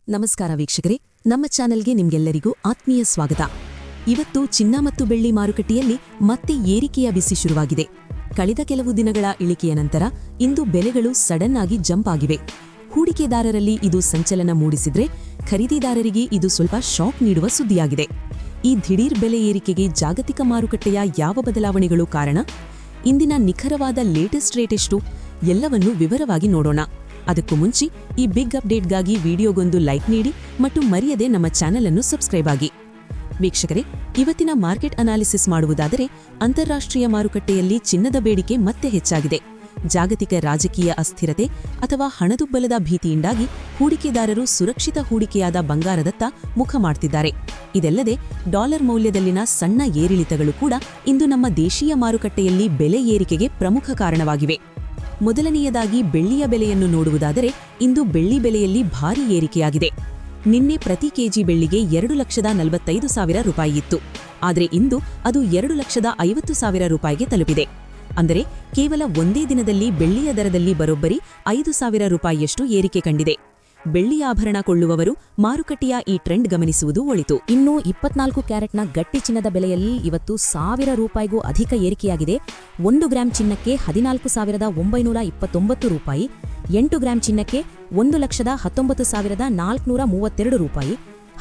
ನಮಸ್ಕಾರ ವೀಕ್ಷಕರೇ, ನಮ್ಮ ಚಾನೆಲ್ಗೆ ನಿಮ್ಗೆಲ್ಲರಿಗೂ ಆತ್ಮೀಯ ಸ್ವಾಗತ. ಇವತ್ತು ಚಿನ್ನ ಮತ್ತು ಬೆಳ್ಳಿ ಮಾರುಕಟ್ಟೆಯಲ್ಲಿ ಮತ್ತೆ ಏರಿಕೆಯ ಬಿಸಿ ಶುರುವಾಗಿದೆ. ಕಳೆದ ಕೆಲವು ದಿನಗಳ ಇಳಿಕೆಯ ನಂತರ ಇಂದು ಬೆಲೆಗಳು ಸಡನ್ ಆಗಿ ಜಂಪ್ ಆಗಿವೆ. ಹೂಡಿಕೆದಾರರಲ್ಲಿ ಇದು ಸಂಚಲನ ಮೂಡಿಸಿದ್ರೆ, ಖರೀದಿದಾರರಿಗೆ ಇದು ಸ್ವಲ್ಪ ಶಾಕ್ ನೀಡುವ ಸುದ್ದಿಯಾಗಿದೆ. ಈ ದಿಢೀರ್ ಬೆಲೆ ಏರಿಕೆಗೆ ಜಾಗತಿಕ ಮಾರುಕಟ್ಟೆಯ ಯಾವ ಬದಲಾವಣೆಗಳು ಕಾರಣ? ಇಂದಿನ ನಿಖರವಾದ ಲೇಟೆಸ್ಟ್ ರೇಟ್ ಎಷ್ಟು? ಎಲ್ಲವನ್ನೂ ವಿವರವಾಗಿ ನೋಡೋಣ. ಅದಕ್ಕೂ ಮುಂಚೆ ಈ ಬಿಗ್ ಅಪ್ಡೇಟ್ಗಾಗಿ ವಿಡಿಯೋಗೊಂದು ಲೈಕ್ ನೀಡಿ ಮತ್ತು ಮರೆಯದೆ ನಮ್ಮ ಚಾನೆಲ್ ಅನ್ನು ಸಬ್ಸ್ಕ್ರೈಬ್ ಆಗಿ. ವೀಕ್ಷಕರೇ, ಇವತ್ತಿನ ಮಾರ್ಕೆಟ್ ಅನಾಲಿಸಿಸ್ ಮಾಡುವುದಾದರೆ, ಅಂತಾರಾಷ್ಟ್ರೀಯ ಮಾರುಕಟ್ಟೆಯಲ್ಲಿ ಚಿನ್ನದ ಬೇಡಿಕೆ ಮತ್ತೆ ಹೆಚ್ಚಾಗಿದೆ. ಜಾಗತಿಕ ರಾಜಕೀಯ ಅಸ್ಥಿರತೆ ಅಥವಾ ಹಣದುಬ್ಬಲದ ಭೀತಿಯಿಂದಾಗಿ ಹೂಡಿಕೆದಾರರು ಸುರಕ್ಷಿತ ಹೂಡಿಕೆಯಾದ ಬಂಗಾರದತ್ತ ಮುಖ ಮಾಡ್ತಿದ್ದಾರೆ. ಇದಲ್ಲದೆ ಡಾಲರ್ ಮೌಲ್ಯದಲ್ಲಿನ ಸಣ್ಣ ಏರಿಳಿತಗಳು ಕೂಡ ಇಂದು ನಮ್ಮ ದೇಶೀಯ ಮಾರುಕಟ್ಟೆಯಲ್ಲಿ ಬೆಲೆ ಏರಿಕೆಗೆ ಪ್ರಮುಖ ಕಾರಣವಾಗಿವೆ. ಮೊದಲನೆಯದಾಗಿ ಬೆಳ್ಳಿಯ ಬೆಲೆಯನ್ನು ನೋಡುವುದಾದರೆ, ಇಂದು ಬೆಳ್ಳಿ ಬೆಲೆಯಲ್ಲಿ ಭಾರೀ ಏರಿಕೆಯಾಗಿದೆ. ನಿನ್ನೆ ಪ್ರತಿ ಕೆಜಿ ಬೆಳ್ಳಿಗೆ 2,45,000 ರೂಪಾಯಿ ಇತ್ತು. ಆದರೆ ಇಂದು ಅದು 2,50,000 ರೂಪಾಯಿಗೆ ತಲುಪಿದೆ. ಅಂದರೆ ಕೇವಲ ಒಂದೇ ದಿನದಲ್ಲಿ ಬೆಳ್ಳಿಯ ದರದಲ್ಲಿ ಬರೋಬ್ಬರಿ 5,000 ರೂಪಾಯಿಯಷ್ಟು ಏರಿಕೆ ಕಂಡಿದೆ. ಬೆಳ್ಳಿ ಆಭರಣ ಕೊಳ್ಳುವವರು ಮಾರುಕಟ್ಟೆಯ ಈ ಟ್ರೆಂಡ್ ಗಮನಿಸುವುದು ಒಳಿತು. ಇನ್ನು 24 ಕ್ಯಾರೆಟ್ನ ಗಟ್ಟಿ ಚಿನ್ನದ ಬೆಲೆಯಲ್ಲಿ ಇವತ್ತು 1,000 ರೂಪಾಯಿಗೂ ಅಧಿಕ ಏರಿಕೆಯಾಗಿದೆ. 1 ಗ್ರಾಂ ಚಿನ್ನಕ್ಕೆ 14,929 ರೂಪಾಯಿ, 8 ಗ್ರಾಂ ಚಿನ್ನಕ್ಕೆ 1,19,432 ರೂಪಾಯಿ,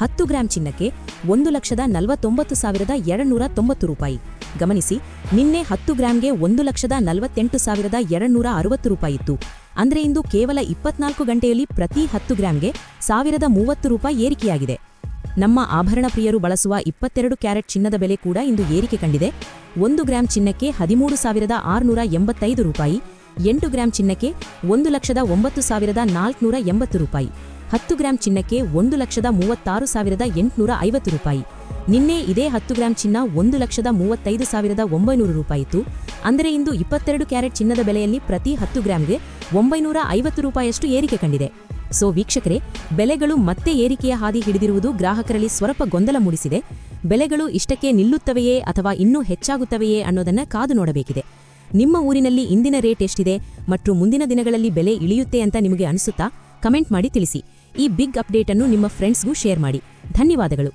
10 ಗ್ರಾಂ ಚಿನ್ನಕ್ಕೆ 1,49,290 ರೂಪಾಯಿ. ಗಮನಿಸಿ, ನಿನ್ನೆ 10 ಗ್ರಾಂಗೆ 1,48,260 ರೂಪಾಯಿ ಇತ್ತು. ಅಂದ್ರೆ ಇಂದು ಕೇವಲ 24 ಗಂಟೆಯಲ್ಲಿ ಪ್ರತಿ 10 ಗ್ರಾಂಗೆ 1,030 ರೂಪಾಯಿ ಏರಿಕೆಯಾಗಿದೆ. ನಮ್ಮ ಆಭರಣ ಪ್ರಿಯರು ಬಳಸುವ 22 ಕ್ಯಾರೆಟ್ ಚಿನ್ನದ ಬೆಲೆ ಕೂಡ ಇಂದು ಏರಿಕೆ ಕಂಡಿದೆ. 1 ಗ್ರಾಂ ಚಿನ್ನಕ್ಕೆ 13,685 ರೂಪಾಯಿ, 8 ಗ್ರಾಂ ಚಿನ್ನಕ್ಕೆ 1,09,480 ರೂಪಾಯಿ, 10 ಗ್ರಾಂ ಚಿನ್ನಕ್ಕೆ 1,36,850 ರೂಪಾಯಿ. ನಿನ್ನೆ ಇದೇ 10 ಗ್ರಾಂ ಚಿನ್ನ 1,35,900 ರೂಪಾಯಿ ಇತ್ತು. ಅಂದರೆ ಇಂದು 22 ಕ್ಯಾರೆಟ್ ಚಿನ್ನದ ಬೆಲೆಯಲ್ಲಿ ಪ್ರತಿ 10 ಗ್ರಾಂಗೆ 950 ರೂಪಾಯಿಯಷ್ಟು ಏರಿಕೆ ಕಂಡಿದೆ. ಸೊ ವೀಕ್ಷಕರೇ, ಬೆಲೆಗಳು ಮತ್ತೆ ಏರಿಕೆಯ ಹಾದಿ ಹಿಡಿದಿರುವುದು ಗ್ರಾಹಕರಲ್ಲಿ ಸ್ವಲ್ಪ ಗೊಂದಲ ಮೂಡಿಸಿದೆ. ಬೆಲೆಗಳು ಇಷ್ಟಕ್ಕೆ ನಿಲ್ಲುತ್ತವೆಯೇ ಅಥವಾ ಇನ್ನೂ ಹೆಚ್ಚಾಗುತ್ತವೆಯೇ ಅನ್ನೋದನ್ನ ಕಾದು ನೋಡಬೇಕಿದೆ. ನಿಮ್ಮ ಊರಿನಲ್ಲಿ ಇಂದಿನ ರೇಟ್ ಎಷ್ಟಿದೆ ಮತ್ತು ಮುಂದಿನ ದಿನಗಳಲ್ಲಿ ಬೆಲೆ ಇಳಿಯುತ್ತೆ ಅಂತ ನಿಮಗೆ ಅನಿಸುತ್ತಾ? ಕಮೆಂಟ್ ಮಾಡಿ ತಿಳಿಸಿ. ಈ ಬಿಗ್ ಅಪ್ಡೇಟ್ ಅನ್ನು ನಿಮ್ಮ ಫ್ರೆಂಡ್ಸ್ಗೂ ಶೇರ್ ಮಾಡಿ. ಧನ್ಯವಾದಗಳು.